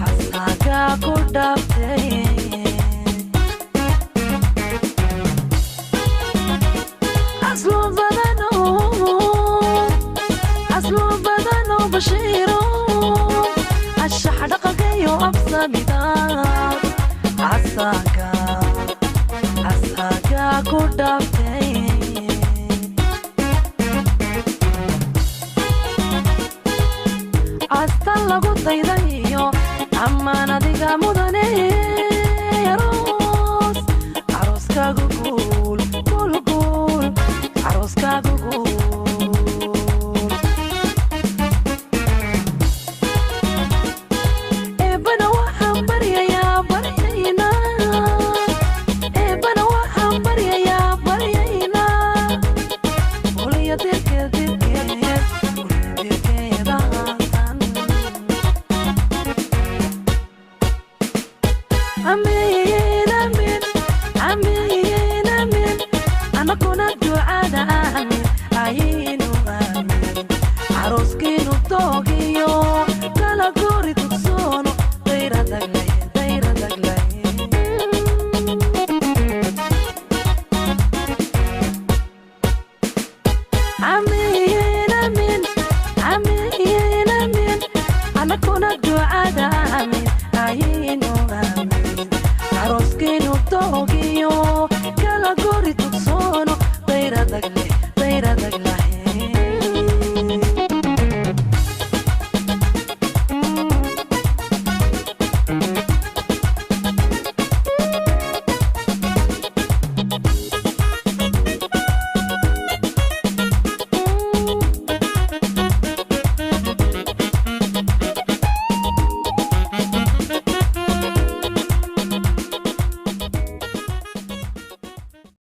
asaga ku dhaftay aslo badano bashiro ashhad qagayo absamida asaga ku dhaftay hasta lagu daydayo amaan adiga mudane aroskaagu guul aroskaagu guul eebana waxaan baryayaa uliya Amin, amin, amin, amin. Ana kuna ducada amin, ayinu amin. Aroskinu togiyo, kala gori tuksono, dayra daglay. Amin, amin, amin, amin. Ana kuna ducada amin, ayinu amin. Aroskinu togi